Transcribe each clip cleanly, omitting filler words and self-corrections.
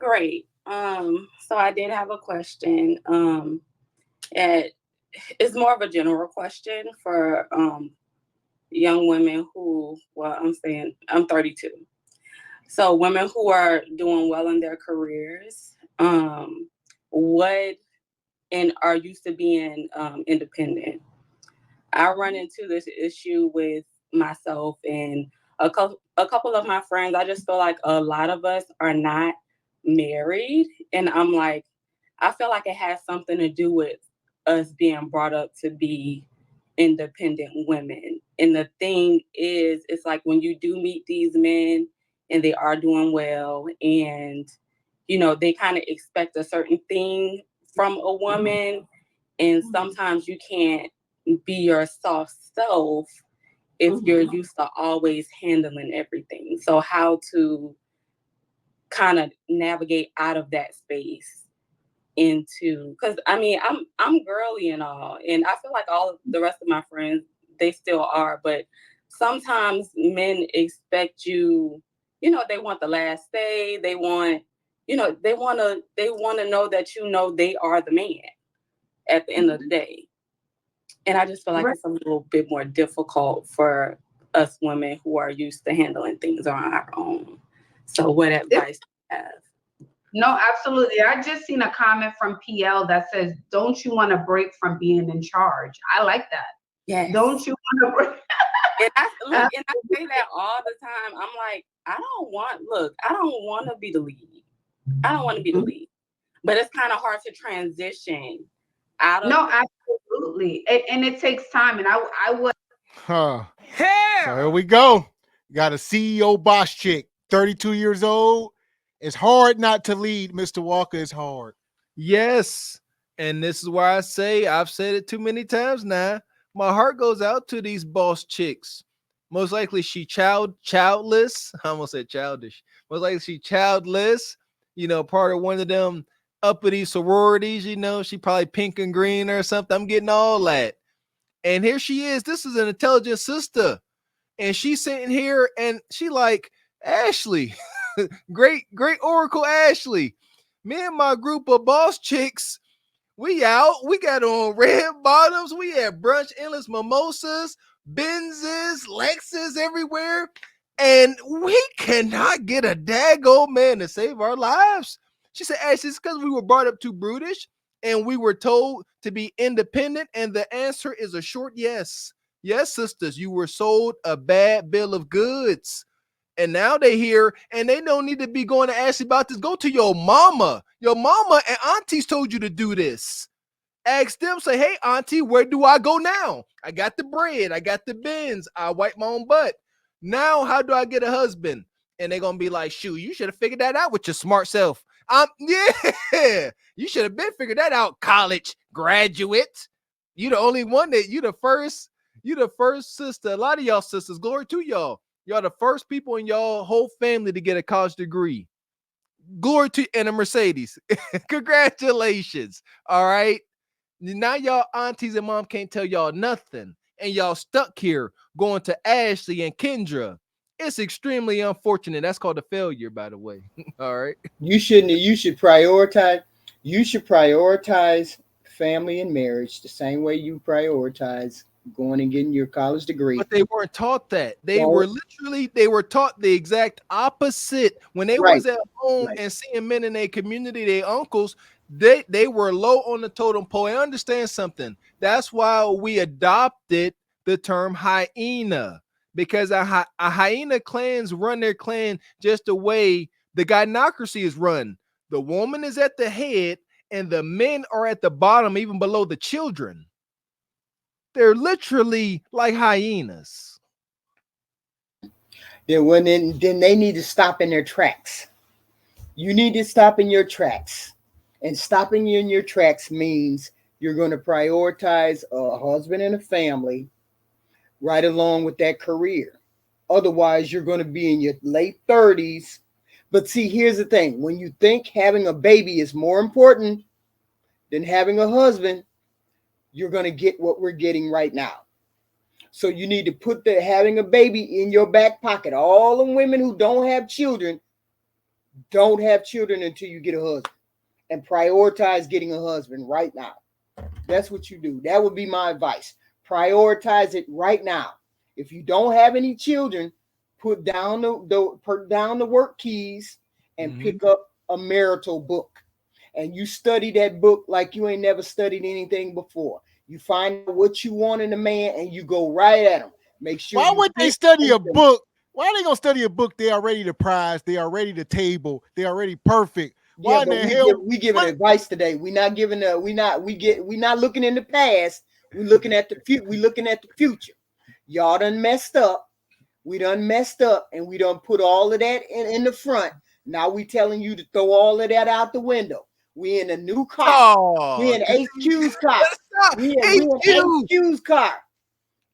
great. So I did have a question. It, it's more of a general question for young women who, well, I'm saying I'm 32. So women who are doing well in their careers, what and are used to being independent. I run into this issue with myself and a couple of my friends. I just feel like a lot of us are not married, and I'm like, I feel like it has something to do with us being brought up to be independent women. And the thing is, it's like when you do meet these men and they are doing well, and they kind of expect a certain thing from a woman, and sometimes you can't be your soft self if you're used to always handling everything. So how to kind of navigate out of that space into, because I mean I'm girly and all, and I feel like all of the rest of my friends, they still are, but sometimes men expect you, they want the last say, they want, they want to know that they are the man at the end of the day. And I just feel like it's a little bit more difficult for us women who are used to handling things on our own. So what advice do you have? No, absolutely. I just seen a comment from PL that says, "Don't you want to break from being in charge?" I like that. Don't Yes. you want to break? And I look, and I say that all the time. I'm like, I don't want to be the lead. I don't want to be the lead. But it's kind of hard to transition out of No, that. absolutely. And it takes time. And I would. Huh. So here we go. Got a CEO boss chick, 32 years old. It's hard not to lead, Mr. Walker. It's hard. Yes. And this is why I say, I've said it too many times now. My heart goes out to these boss chicks. Most likely she childless. I almost said childish. Most likely she childless, part of one of them uppity sororities, she probably pink and green or something. I'm getting all that. And here she is. This is an intelligent sister. And she's sitting here and she like, Ashley, great Oracle Ashley. Me and my group of boss chicks, we out. We got on red bottoms. We had brunch, endless mimosas, Benzes, Lexus everywhere. And we cannot get a daggone man to save our lives. She said, Ashley, it's because we were brought up too brutish and we were told to be independent. And the answer is a short yes. Yes, sisters, you were sold a bad bill of goods. And now they here and they don't need to be going to Ashley about this. Go to your mama. Your mama and aunties told you to do this. Ask them, say, hey, auntie, where do I go now? I got the bread. I got the bins. I wipe my own butt. Now, how do I get a husband? And they're going to be like, shoot, you should have figured that out with your smart self. Yeah, you should have been figured that out, college graduate. You the only one you the first sister. A lot of y'all sisters, glory to y'all. Y'all the first people in y'all whole family to get a college degree. Glory to and a Mercedes. Congratulations. All right. Now y'all aunties and mom can't tell y'all nothing. And y'all stuck here going to Ashley and Kendra. It's extremely unfortunate. That's called a failure, by the way. All right. You shouldn't. You should prioritize. You should prioritize family and marriage the same way you prioritize going and getting your college degree. But they weren't taught that. They So, were taught the exact opposite. When they right, was at home right. and seeing men in their community, their uncles, they were low on the totem pole. And understand something. That's why we adopted the term hyena. Because a hyena clans run their clan just the way the gynocracy is run. The woman is at the head and the men are at the bottom, even below the children. They're literally like hyenas. Then they need to stop in their tracks. You need to stop in your tracks. And stopping you in your tracks means you're going to prioritize a husband and a family right along with that career. Otherwise, you're going to be in your late 30s. But see, here's the thing. When you think having a baby is more important than having a husband, you're going to get what we're getting right now. So you need to put having a baby in your back pocket. All the women who don't have children, Don't have children until you get a husband, and prioritize getting a husband right now. That's what you do. That would be my advice. Prioritize it right now. If you don't have any children, put down the work keys and pick up a marital book. And you study that book like you ain't never studied anything before. You find out what you want in a man and you go right at him. Make sure. Why would they study a book? Why are they gonna study a book? They already the prize. They already the table. They already perfect. Why in the hell? We giving advice today. We not looking in the past. We looking at the future. We looking at the future. Y'all done messed up. We done messed up, and we done put all of that in the front. Now we telling you to throw all of that out the window. We in a new car. We in HQ's car. We in HQ's car.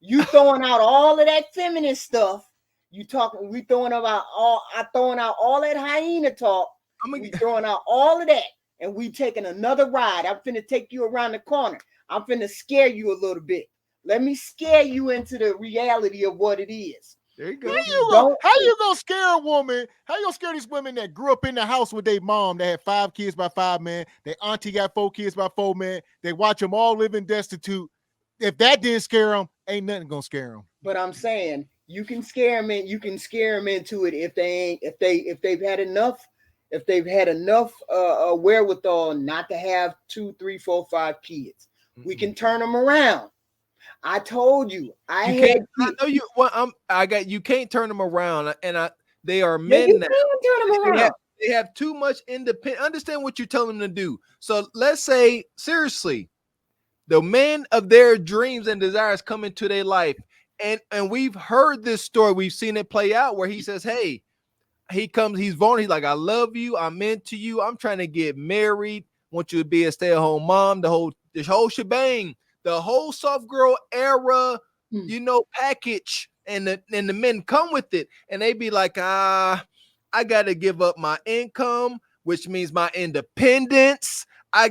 You throwing out all of that feminine stuff. We throwing out all that hyena talk. We throwing out all of that, and we taking another ride. I'm finna take you around the corner. I'm finna scare you a little bit. Let me scare you into the reality of what it is. There you go. How you gonna scare a woman? How you gonna scare these women that grew up in the house with their mom? They had 5 kids by 5 men. Their auntie got 4 kids by 4 men. They watch them all living destitute. If that didn't scare them, ain't nothing gonna scare them. But I'm saying you can scare them. You can scare them into it if they've had enough. If they've had enough wherewithal not to have 2, 3, 4, 5 kids, we can turn them around. I told you, you can't turn them around, and they are men now. Turn them around. They have too much independence. Understand what you're telling them to do. So let's say seriously, the men of their dreams and desires come into their life, and we've heard this story. We've seen it play out where he says, "Hey." He's vulnerable. He's like, I love you. I'm into you. I'm trying to get married. Want you to be a stay-at-home mom. This whole shebang, the whole soft girl era, package. And the men come with it. And they be like, I got to give up my income, which means my independence. I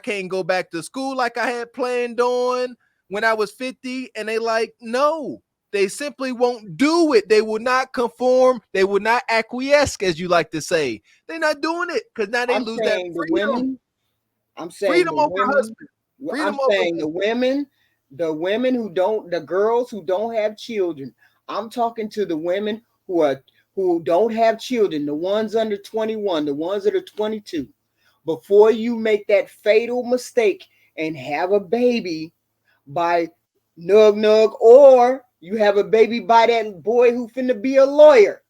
can't go back to school like I had planned on when I was 50. And they like, no. They simply won't do it. They will not conform. They will not acquiesce, as you like to say. They're not doing it because now they lose that freedom. I'm saying freedom over husband. I'm saying the women who don't, the girls who don't have children. I'm talking to the women who don't have children, the ones under 21, the ones that are 22. Before you make that fatal mistake and have a baby by nug, or you have a baby by that boy who finna be a lawyer,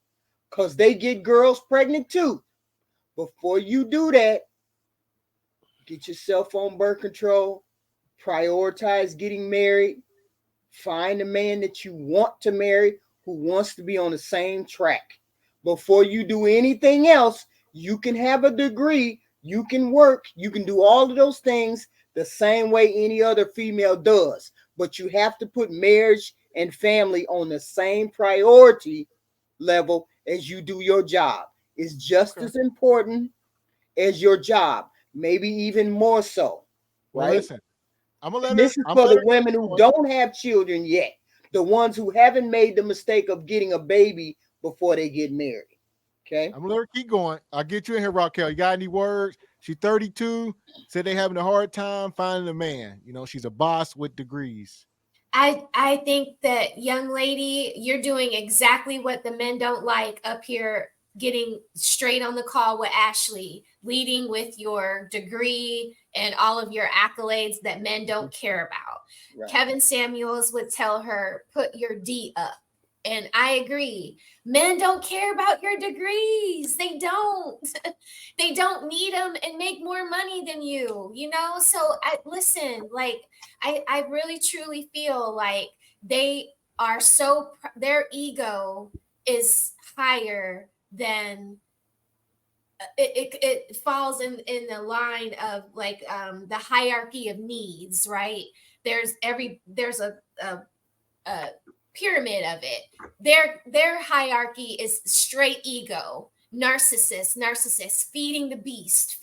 because they get girls pregnant too. Before you do that, get yourself on birth control, prioritize getting married, find a man that you want to marry who wants to be on the same track. Before you do anything else, you can have a degree, you can work, you can do all of those things the same way any other female does. But you have to put marriage and family on the same priority level as you do your job. It's just as important as your job, maybe even more so. Right? Well, listen, this is for the women who don't have children yet, the ones who haven't made the mistake of getting a baby before they get married. Okay, I'm gonna let her keep going. I'll get you in here, Raquel. You got any words? She's 32. Said they having a hard time finding a man. She's a boss with degrees. I think that, young lady, you're doing exactly what the men don't like up here, getting straight on the call with Ashley, leading with your degree and all of your accolades that men don't care about. Right. Kevin Samuels would tell her, put your D up. And I agree. Men don't care about your degrees. They don't. They don't need them and make more money than you, So I really truly feel like they are their ego is higher than it falls in the line of the hierarchy of needs, right? There's a pyramid of it. Their hierarchy is straight ego, narcissist, feeding the beast.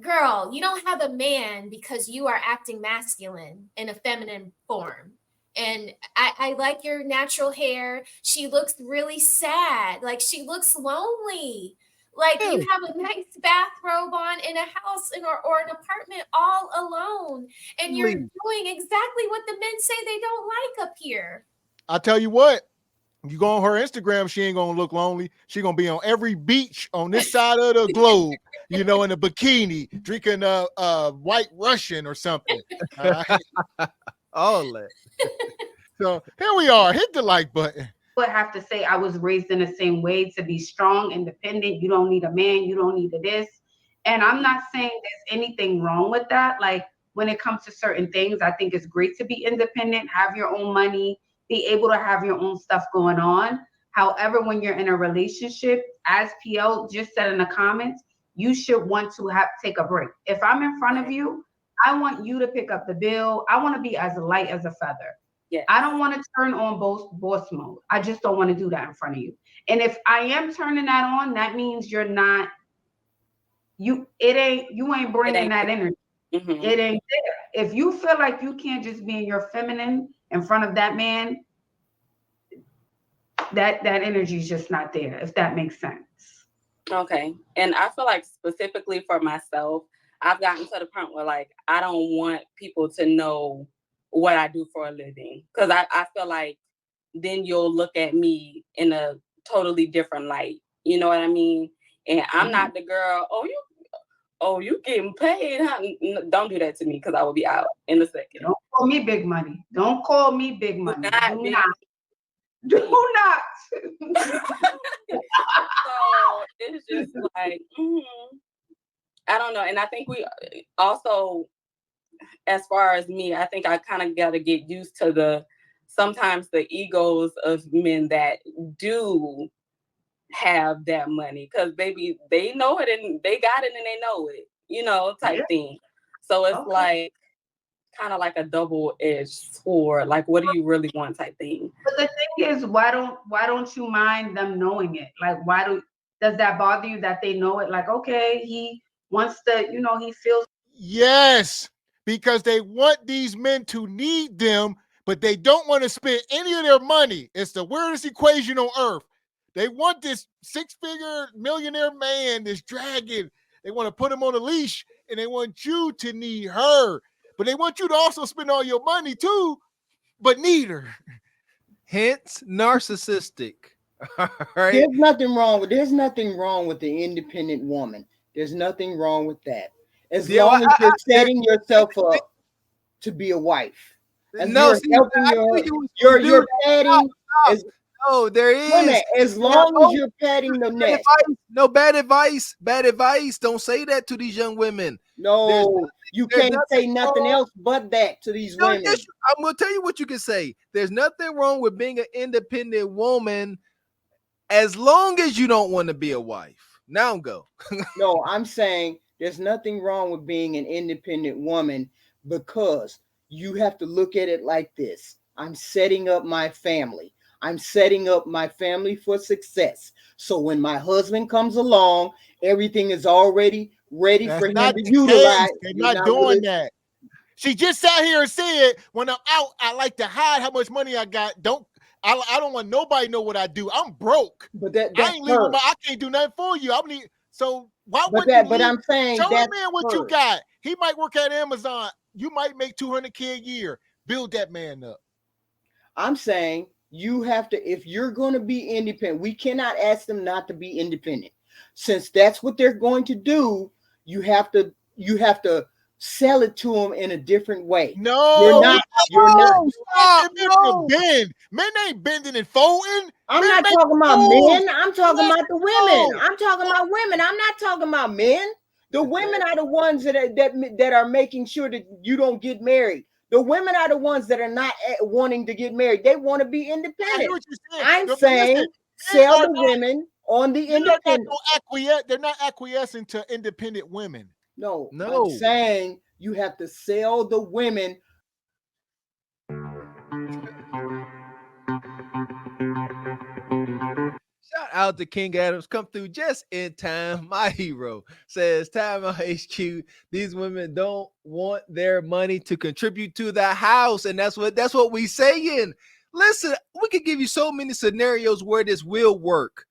Girl, you don't have a man because you are acting masculine in a feminine form. And I like your natural hair. She looks really sad. Like, she looks lonely. Like you have a nice bathrobe on in a house or an apartment all alone, and you're doing exactly what the men say they don't like up here. I tell you what, you go on her Instagram, she ain't gonna look lonely. She gonna be on every beach on this side of the globe, you know, in a bikini, drinking White Russian or something. All right. All that. So here we are. Hit the like button. Would have to say I was raised in the same way to be strong, independent. You don't need a man. You don't need a this. And I'm not saying there's anything wrong with that. Like when it comes to certain things, I think it's great to be independent, have your own money, be able to have your own stuff going on. However, when you're in a relationship, as PL just said in the comments, you should want to take a break. If I'm in front of you, I want you to pick up the bill. I want to be as light as a feather. Yeah. I don't want to turn on boss mode. I just don't want to do that in front of you. And if I am turning that on, that means you're not, you ain't bringing that energy. Mm-hmm. It ain't there. If you feel like you can't just be in your feminine in front of that man, that energy is just not there, if that makes sense. Okay. And I feel like specifically for myself, I've gotten to the point where like, I don't want people to know what I do for a living. Because I feel like then you'll look at me in a totally different light. You know what I mean? And I'm not the girl, you getting paid, huh? Don't do that to me because I will be out in a second. Don't call me big money. Don't call me big money. Do not. So it's just like, I don't know. And I think we also, as far as me, I think I kind of got to get used to sometimes the egos of men that do have that money, because baby, they know it and they got it and they know it, you know, type thing. So it's like kind of like a double-edged sword. Like, what do you really want type thing? But the thing is, why don't you mind them knowing it? Like, does that bother you that they know it? Like, okay, he wants to, you know, he feels. Yes, because they want these men to need them, but they don't want to spend any of their money. It's the weirdest equation on earth. They want this 6-figure millionaire man, this dragon. They want to put him on a leash, and they want you to need her. But they want you to also spend all your money too, but need her. Hence, narcissistic. All right? There's nothing wrong with the independent woman. There's nothing wrong with that. As long as you're setting yourself up to be a wife. As you're padding. No, there is. As long as you're padding the nest. No bad advice. Bad advice. Don't say that to these young women. No, you can't say nothing else but that to these women. I'm going to tell you what you can say. There's nothing wrong with being an independent woman as long as you don't want to be a wife. Now go. No, I'm saying there's nothing wrong with being an independent woman because you have to look at it like this. I'm setting up my family. I'm setting up my family for success. So when my husband comes along, everything is already ready for him to utilize. They're not doing that. She just sat here and said, when I'm out, I like to hide how much money I got. I don't want nobody to know what I do. I'm broke. But I ain't leaving I can't do nothing for you. But I'm saying show a man what you got. He might work at Amazon. You might make $200K a year. Build that man up. I'm saying you have to, if you're going to be independent, we cannot ask them not to be independent. Since that's what they're going to do, you have to sell it to them in a different way. No, you're not. Bend. Men ain't bending and folding. I'm not talking about men. I'm talking about the women. I'm talking about women. I'm not talking about men. The women are the ones that are making sure that you don't get married. The women are the ones that are not wanting to get married. They want to be independent. I'm saying sell the women on the independent. They're not acquiescing to independent women. No. I'm saying you have to sell the women. Shout out to King Adams, come through just in time. My hero says, time on HQ. These women don't want their money to contribute to the house, and that's what we saying. Listen, we could give you so many scenarios where this will work,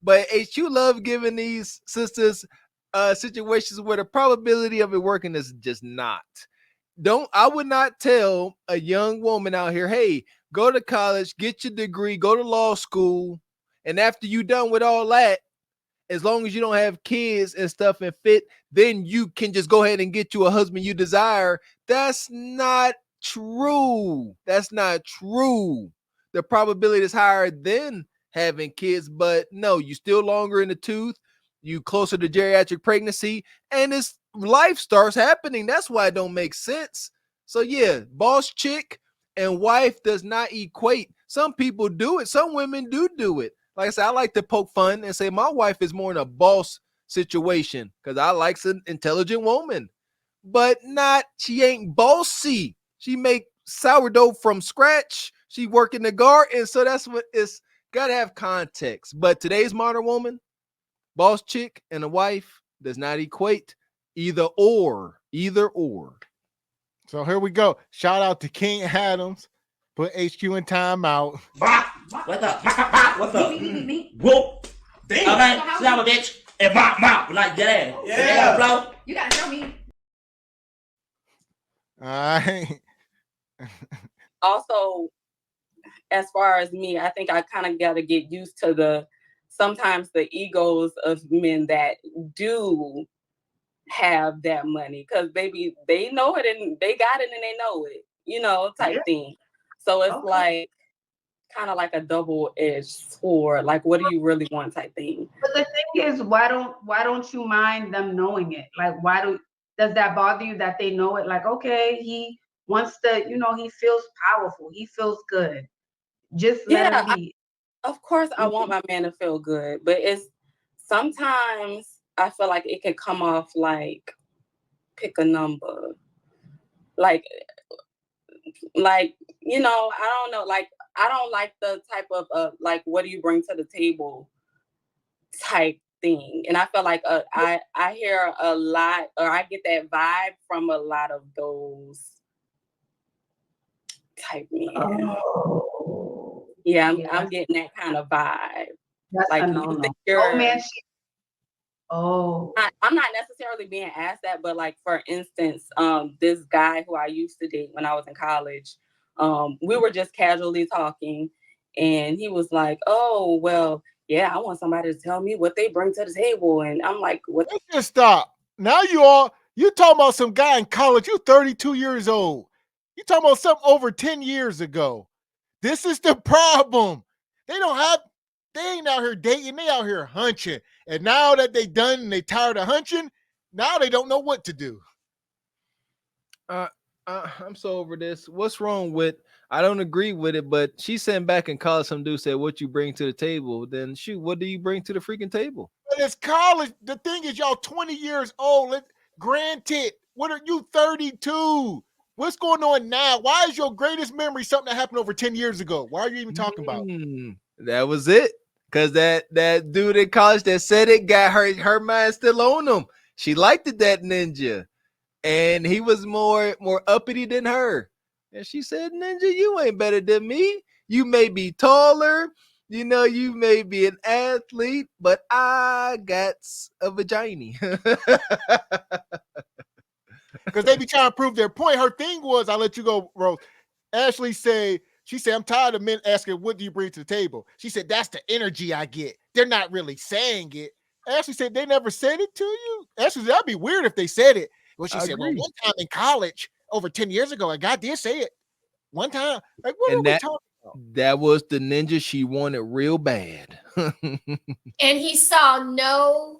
But HQ love giving these sisters situations where the probability of it working is just not. I would not tell a young woman out here, hey, go to college, get your degree, go to law school, and after you done with all that, as long as you don't have kids and stuff and fit, then you can just go ahead and get you a husband you desire. That's not true. That's not true. The probability is higher than having kids, but no, you still longer in the tooth, you closer to geriatric pregnancy, and this life starts happening. That's why it don't make sense. So yeah, boss chick and wife does not equate. Some people do it. Some women do it. Like I said, I like to poke fun and say my wife is more in a boss situation because I like an intelligent woman, but she ain't bossy. She make sourdough from scratch. She work in the garden. So that's what it's got to have context. But today's modern woman, boss chick and a wife does not equate either or. So here we go. Shout out to King Adams. Put HQ in timeout. What's up? What's up? Whoop. Damn. Okay, slap a bitch and mop like that. Yeah. Bro. You gotta tell me. All right. Also, as far as me, I think I kind of got to get used to sometimes the egos of men that do have that money, because baby, they know it and they got it and they know it, type thing. So it's like kind of like a double-edged sword. Like, what do you really want type thing? But the thing is, why don't you mind them knowing it? Like, does that bother you that they know it? Like, okay, he wants to, he feels powerful. He feels good. Just let him be. Of course, I want my man to feel good, but sometimes I feel like it can come off like pick a number. Like, I don't know. Like, I don't like the type of like, what do you bring to the table type thing. And I feel like I hear a lot, or I get that vibe from a lot of those type men. Oh. Yeah, I'm getting that kind of vibe. That's like, a no-no. I'm not necessarily being asked that, but like, for instance, this guy who I used to date when I was in college, we were just casually talking, and he was like, oh, well, yeah, I want somebody to tell me what they bring to the table. And I'm like, what? Let's just stop. Now you talking about some guy in college, you 32 years old. You talking about something over 10 years ago. This is the problem. They ain't out here dating, they out here hunching. And now that they done and they tired of hunching, now they don't know what to do. I'm so over this. What's wrong with, I don't agree with it, but she sent back in college, some dude said, what you bring to the table? Then shoot, what do you bring to the freaking table? But it's college. The thing is, y'all 20 years old. Granted, what are you 32? What's going on now? Why is your greatest memory something that happened over 10 years ago? Why are you even talking about? That was it. Because that dude in college that said it got her mind still on him. She liked it, that ninja. And he was more uppity than her. And she said, ninja, you ain't better than me. You may be taller. You may be an athlete, but I got a vagina. Because they be trying to prove their point. Her thing was, I'll let you go, Rose. Ashley she said, I'm tired of men asking, what do you bring to the table? She said, that's the energy I get. They're not really saying it. Ashley said, they never said it to you? Ashley said, that'd be weird if they said it. Well, she said, well, one time in college, over 10 years ago, a guy did say it. One time. Like, what are we talking about? That was the ninja she wanted real bad. And he saw no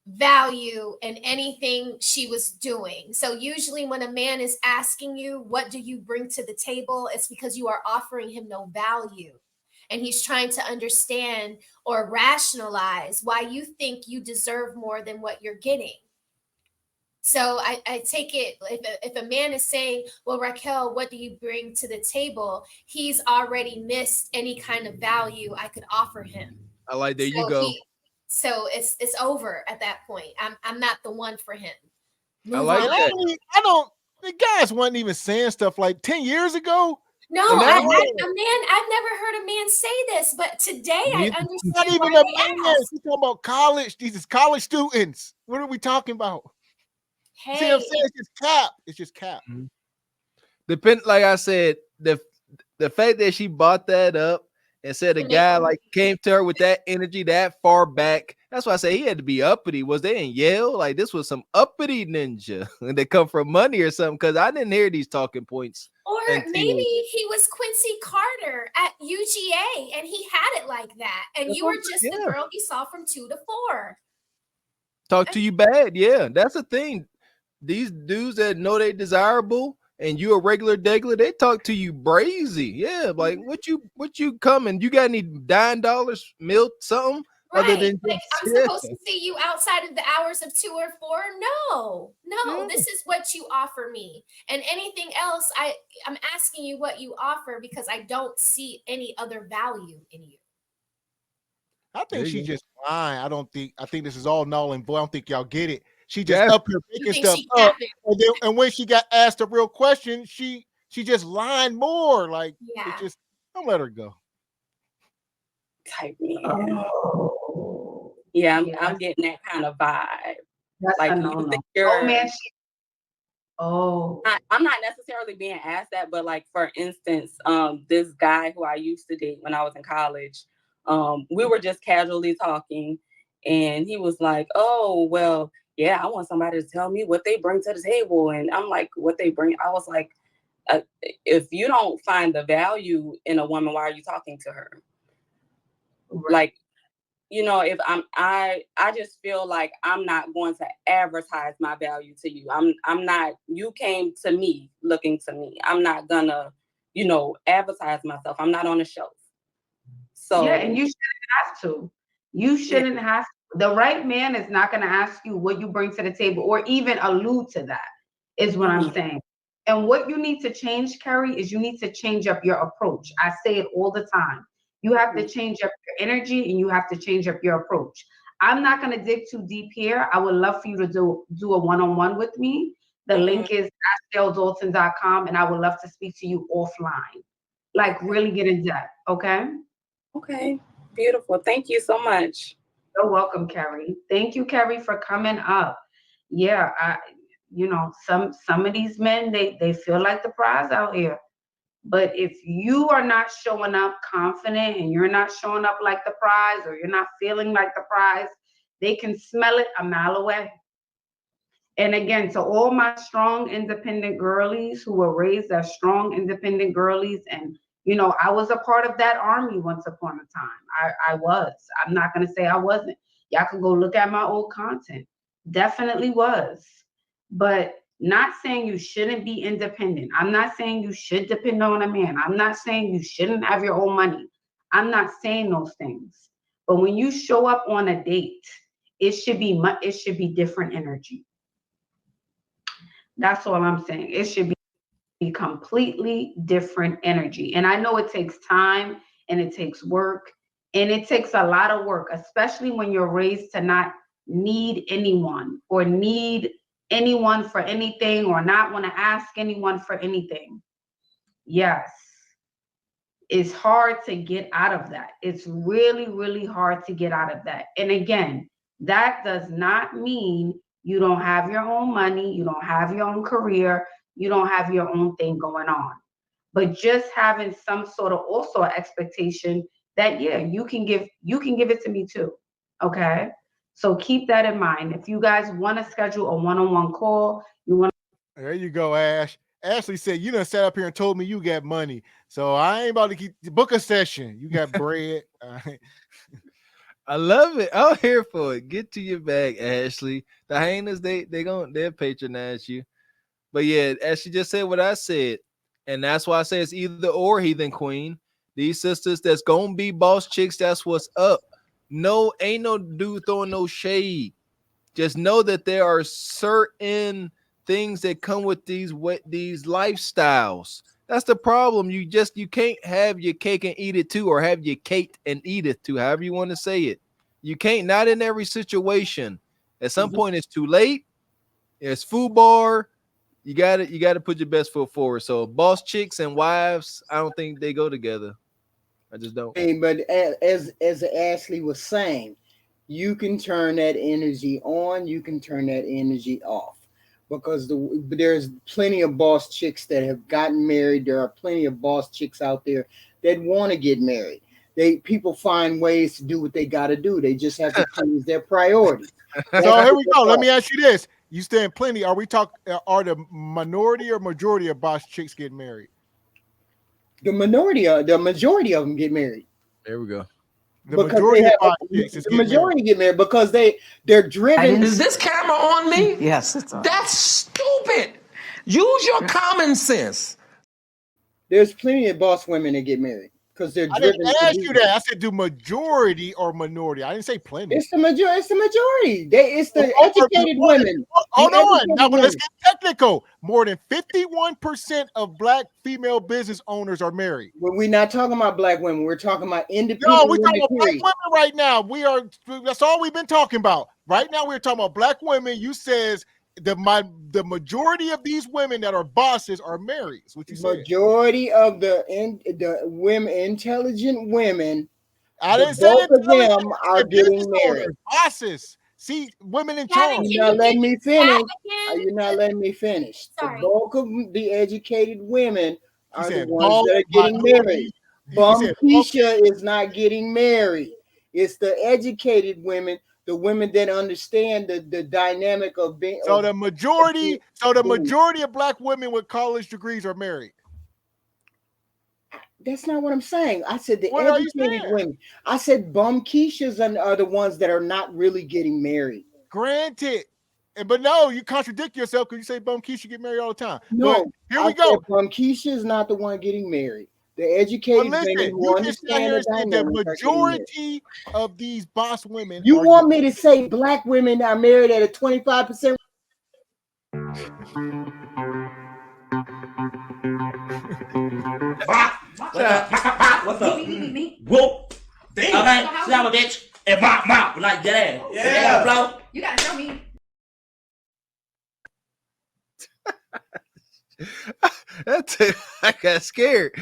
value in anything she was doing. So usually when a man is asking you, what do you bring to the table? It's because you are offering him no value. And he's trying to understand or rationalize why you think you deserve more than what you're getting. So I take it, if a man is saying, well, Raquel, what do you bring to the table? He's already missed any kind of value I could offer him. I like, there you go. So it's over at that point. I'm not the one for him. I like that. The guys wasn't even saying stuff like 10 years ago. No, And that a man, I've never heard a man say this, but today I Not understand even why a they man. ask. She's talking about college. These is college students. What are we talking about? See what I'm Hey, saying? It's just cap. It's just cap. like I said, the fact that she bought that up and said a To make guy money. like came to her with that energy that far back. That's why I say he had to be uppity. Was they in Yale? Like this was some uppity ninja and they come from money or something. Because I didn't hear these talking points. Or until- maybe he was Quincy Carter at UGA and he had it like that. And you were just the girl he saw from 2 to 4. talk to you bad. Yeah, that's the thing. These dudes that know they desirable and you a regular degular, they talk to you brazy. Yeah, like what you coming? You got any dime dollars, milk, something other Right. than Like just, I'm supposed to see you outside of the hours of 2 or 4. No, Yeah. this is what you offer me. And anything else, I'm asking you what you offer because I don't see any other value in you. I There think you she go. just lying. I think this is all null and void. I don't think y'all get it. She just Yeah. up here You picking think stuff she up. capping? And when she got asked a real question, she just lying more. Like Yeah. it just don't let her go. Type me. Oh. Yeah, I'm Yes. getting that kind of vibe. That's Like a you no-no. think you're Oh man, I'm not necessarily being asked that, but like for instance, this guy who I used to date when I was in college, we were just casually talking, and he was like, "Oh, well, yeah, I want somebody to tell me what they bring to the table," and I'm like, "What they bring?" I was like, "If you don't find the value in a woman, why are you talking to her?" right. Like, you know, if I just feel like I'm not going to advertise my value to you. I'm not, you came to me looking to me. I'm not gonna, you know, advertise myself. I'm not on the shelf. So Yeah, and you shouldn't have to. You shouldn't have to. The right man is not going to ask you what you bring to the table or even allude to that, is what I'm saying. And what you need to change, Carrie, is you need to change up your approach. I say it all the time. You have to change up your energy and you have to change up your approach. I'm not going to dig too deep here. I would love for you to do a one-on-one with me. The link is ashdale.dalton.com, and I would love to speak to you offline. Like really get in depth, okay? Okay, beautiful. Thank you so much. You're welcome, Carrie. Thank you, Carrie, for coming up. Yeah, some of these men they feel like the prize out here. But if you are not showing up confident and you're not showing up like the prize or you're not feeling like the prize, they can smell it a mile away. And again, to all my strong, independent girlies who were raised as strong, independent girlies, and I was a part of that army once upon a time. I was. I'm not gonna say I wasn't. Y'all can go look at my old content. Definitely was. But not saying you shouldn't be independent. I'm not saying you should depend on a man. I'm not saying you shouldn't have your own money. I'm not saying those things. But when you show up on a date, it should be different energy. That's all I'm saying. It should be completely different energy. And I know it takes time and it takes work and it takes a lot of work, especially when you're raised to not need anyone or need anyone for anything or not want to ask anyone for anything. Yes. It's hard to get out of that. It's really, really hard to get out of that. And again, that does not mean you don't have your own money, you don't have your own career, you don't have your own thing going on. But just having some sort of also expectation that you can give it to me too. Okay? So keep that in mind. If you guys want to schedule a one-on-one call, There you go, Ash. Ashley said, "You done sat up here and told me you got money, so I ain't about to book a session. You got bread." I love it. I'm here for it. Get to your bag, Ashley. The hyenas, they'll patronize you. But yeah, as she just said what I said, and that's why I say it's either or, heathen queen. These sisters that's gonna be boss chicks, that's what's up. No, ain't no dude throwing no shade. Just know that there are certain things that come with these lifestyles. That's the problem. You can't have your cake and eat it too, or have your cake and eat it too, however you want to say it. You can't, not in every situation. At some point, it's too late. It's food bar. You gotta put your best foot forward. So boss chicks and wives, I don't think they go together. I just don't. But as Ashley was saying, you can turn that energy on, you can turn that energy off. Because there's plenty of boss chicks that have gotten married. There are plenty of boss chicks out there that want to get married. People find ways to do what they got to do. They just have to change their priorities. So here we go. Let me ask you this: you stand plenty. Are we talking? Are the minority or majority of boss chicks getting married? The majority of them get married. There we go. The majority get married because they're driven. Is this camera on me? Yes, it's on. That's stupid. Use your common sense. There's plenty of boss women that get married because they're driven. I didn't ask you that. I said do majority or minority. I didn't say plenty. It's the majority. It's the majority. It's the educated women. Hold on. Now let's get technical. More than 51% of Black female business owners are married. Well, we're not talking about Black women. We're talking about independent. No, we're talking about Black women right now. That's all we've been talking about. Right now, we're talking about Black women. You says the majority of these women that are bosses are married. That's what you said. Majority of the women, intelligent women. I didn't say both of them are getting married. Bosses. See, women in charge. You're not letting me finish. You're not letting me finish. Sorry. The bulk of the educated women are the ones bulk that are getting married. Bum Keisha is not getting married. It's the educated women, the women that understand the dynamic of being. So the majority of Black women with college degrees are married. That's not what I'm saying. I said the educated women. I said bum Keishas are the ones that are not really getting married. Granted. But no, you contradict yourself because you say bum Keisha get married all the time. No, but here we go. Bum Keisha is not the one getting married. The educated women who understand the majority of these boss women. You want me to say Black women are married at a 25%? What's up? Whoop. Damn. Okay, slap a bitch and mop like that ass. Yeah, bro. You gotta show me. I got scared.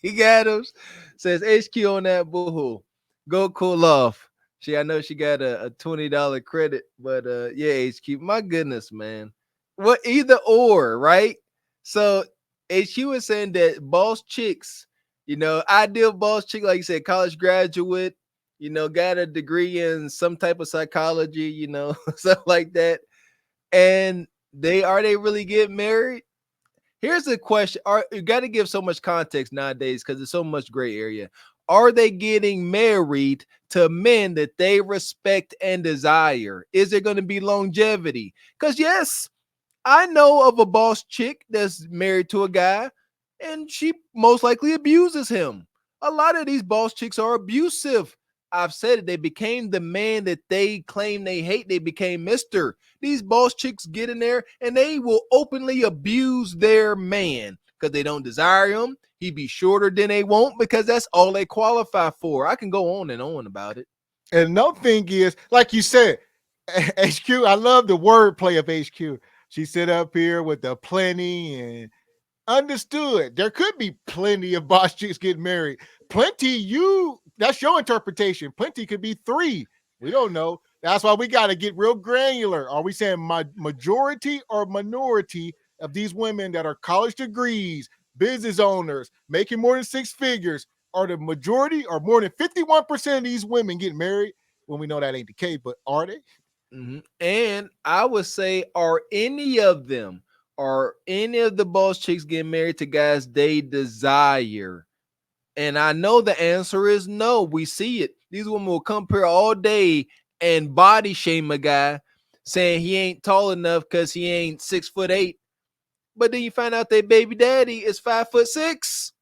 He Adams says HQ on that boohoo. Go cool off. I know she got a $20 credit, but yeah, HQ. My goodness, man. What either or, right? So HQ is saying that boss chicks, ideal boss chick, like you said, college graduate, got a degree in some type of psychology, stuff like that. And are they really getting married? Here's the question. You got to give so much context nowadays because there's so much gray area. Are they getting married to men that they respect and desire? Is there going to be longevity? Because yes, I know of a boss chick that's married to a guy and she most likely abuses him. A lot of these boss chicks are abusive. I've said it. They became the man that they claim they hate. They became Mr. These boss chicks get in there and they will openly abuse their man because they don't desire him. He be shorter than they want because that's all they qualify for. I can go on and on about it. And another thing is, like you said, HQ, I love the wordplay of HQ. She sit up here with the plenty and understood. There could be plenty of boss chicks getting married. That's your interpretation. Plenty could be 3. We don't know. That's why we got to get real granular. Are we saying majority or minority of these women that are college degrees, business owners, making more than 6 figures, are the majority or more than 51% of these women getting married? When we know that ain't the case, but are they? Mm-hmm. And I would say, are any of the boss chicks getting married to guys they desire? And I know the answer is no. We see it. These women will come here all day and body shame a guy saying he ain't tall enough because he ain't 6'8". But then you find out their baby daddy is 5'6".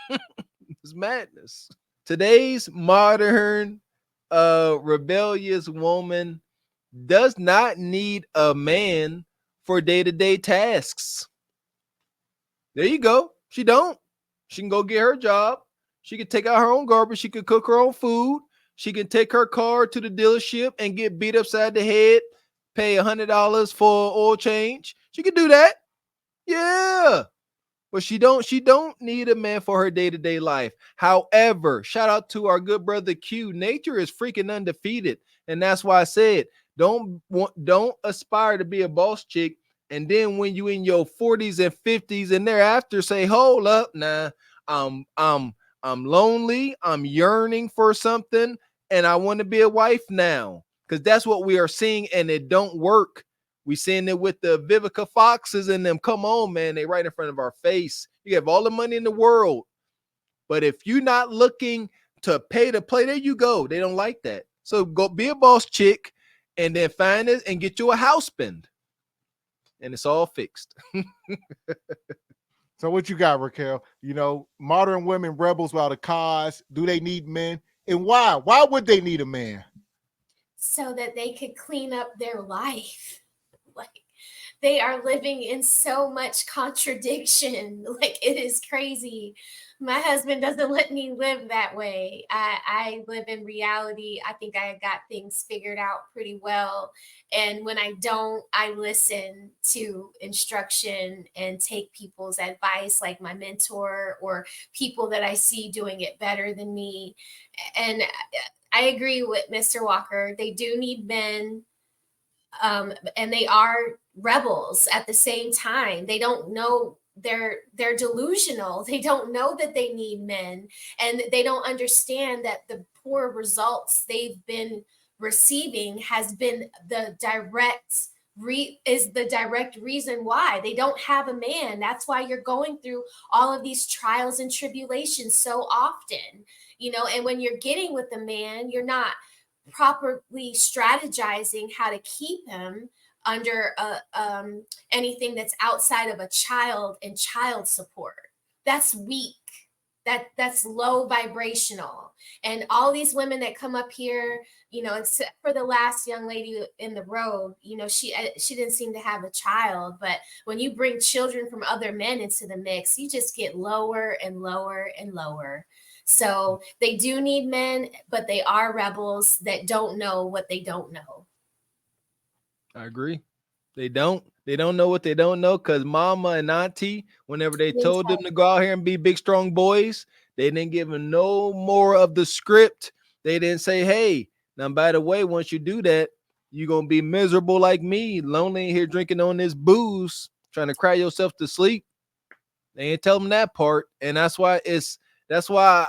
It's madness. Today's modern rebellious woman does not need a man for day-to-day tasks. There you go. She don't. She can go get her job. She can take out her own garbage. She can cook her own food. She can take her car to the dealership and get beat upside the head pay $100 for oil change. She could do that. Yeah. But she don't need a man for her day-to-day life. However, shout out to our good brother Q. Nature is freaking undefeated. And that's why I said don't aspire to be a boss chick. And then when you in your 40s and 50s and thereafter say, hold up, nah, I'm lonely, I'm yearning for something, and I want to be a wife now. Because that's what we are seeing, and it don't work. We seeing it with the Vivica Foxes and them. Come on, man. They right in front of our face. You have all the money in the world. But if you're not looking to pay to play, there you go. They don't like that. So go be a boss chick and then find it and get you a house spend. And it's all fixed. So what you got, Raquel? Modern women rebels without a cause. Do they need men? And why? Why would they need a man? So that they could clean up their life. Like, they are living in so much contradiction. Like, it is crazy. My husband doesn't let me live that way. I live in reality. I think I got things figured out pretty well. And when I don't, I listen to instruction and take people's advice, like my mentor or people that I see doing it better than me. And I agree with Mr. Walker. They do need men. And they are rebels at the same time. They don't know, they're delusional. They don't know that they need men, and they don't understand that the poor results they've been receiving has been the direct reason why they don't have a man. That's why you're going through all of these trials and tribulations so often, and when you're getting with a man, you're not properly strategizing how to keep him under anything that's outside of a child and child support. That's weak. That's low vibrational. And all these women that come up here, except for the last young lady in the road, she didn't seem to have a child. But when you bring children from other men into the mix, you just get lower and lower and lower. So they do need men, but they are rebels that don't know what they don't know. I agree. They don't know what they don't know, because mama and auntie, whenever they told them to go out here and be big, strong boys, they didn't give them no more of the script. They didn't say, hey, now, by the way, once you do that, you're going to be miserable like me, lonely here drinking on this booze, trying to cry yourself to sleep. They ain't tell them that part. And that's why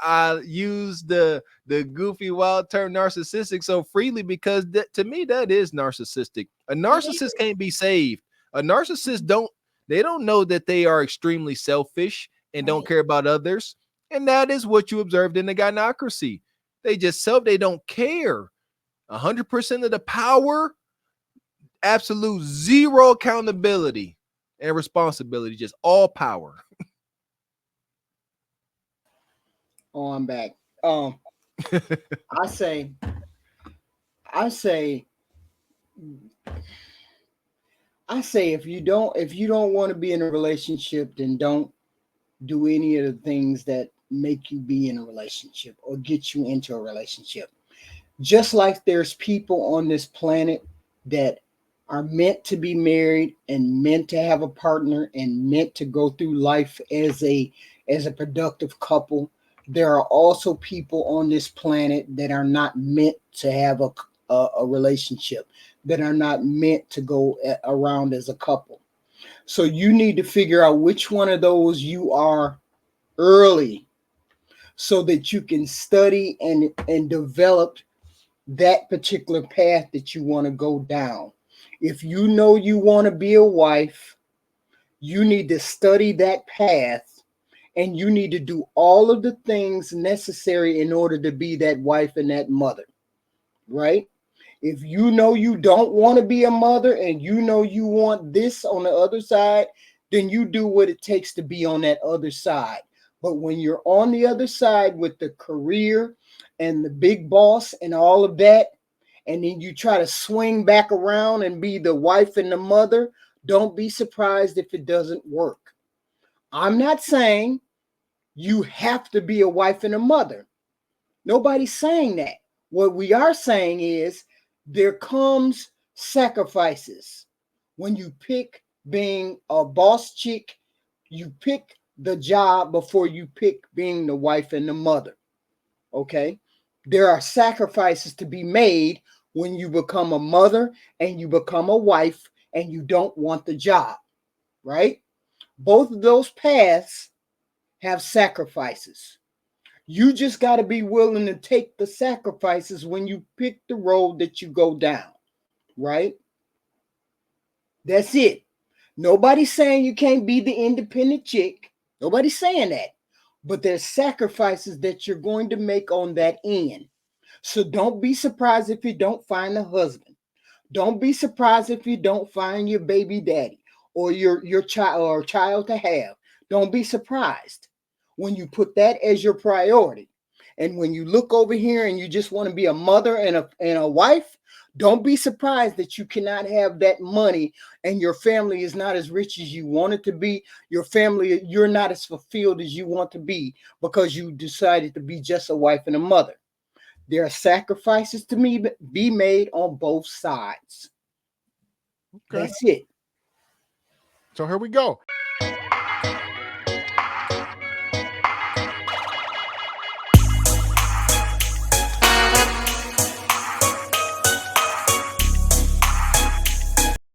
I use the goofy, wild term narcissistic so freely, because to me, that is narcissistic. A narcissist can't be saved. A narcissist don't know that they are extremely selfish and don't care about others. And that is what you observed in the gynocracy. They just they don't care. 100% of the power, absolute zero accountability and responsibility, just all power. Oh, I'm back. I say if you don't want to be in a relationship, then don't do any of the things that make you be in a relationship or get you into a relationship. Just like there's people on this planet that are meant to be married and meant to have a partner and meant to go through life as a productive couple, there are also people on this planet that are not meant to have a relationship, that are not meant to go around as a couple. So you need to figure out which one of those you are early, so that you can study and develop that particular path that you want to go down. If you know you want to be a wife, you need to study that path, and you need to do all of the things necessary in order to be that wife and that mother, right? If you know you don't want to be a mother and you know you want this on the other side, then you do what it takes to be on that other side. But when you're on the other side with the career and the big boss and all of that, and then you try to swing back around and be the wife and the mother, don't be surprised if it doesn't work. I'm not saying you have to be a wife and a mother. Nobody's saying that. What we are saying is there comes sacrifices. When you pick being a boss chick, you pick the job before you pick being the wife and the mother. Okay? There are sacrifices to be made when you become a mother and you become a wife and you don't want the job, right? Both of those paths have sacrifices. You just got to be willing to take the sacrifices when you pick the road that you go down, right? That's it. Nobody's saying you can't be the independent chick. Nobody's saying that. But there's sacrifices that you're going to make on that end. So don't be surprised if you don't find a husband. Don't be surprised if you don't find your baby daddy or your child or child to have. Don't be surprised when you put that as your priority. And when you look over here and you just want to be a mother and a wife, don't be surprised that you cannot have that money and your family is not as rich as you want it to be. Your family, you're not as fulfilled as you want to be because you decided to be just a wife and a mother. There are sacrifices to be made on both sides. Okay. That's it. So here we go.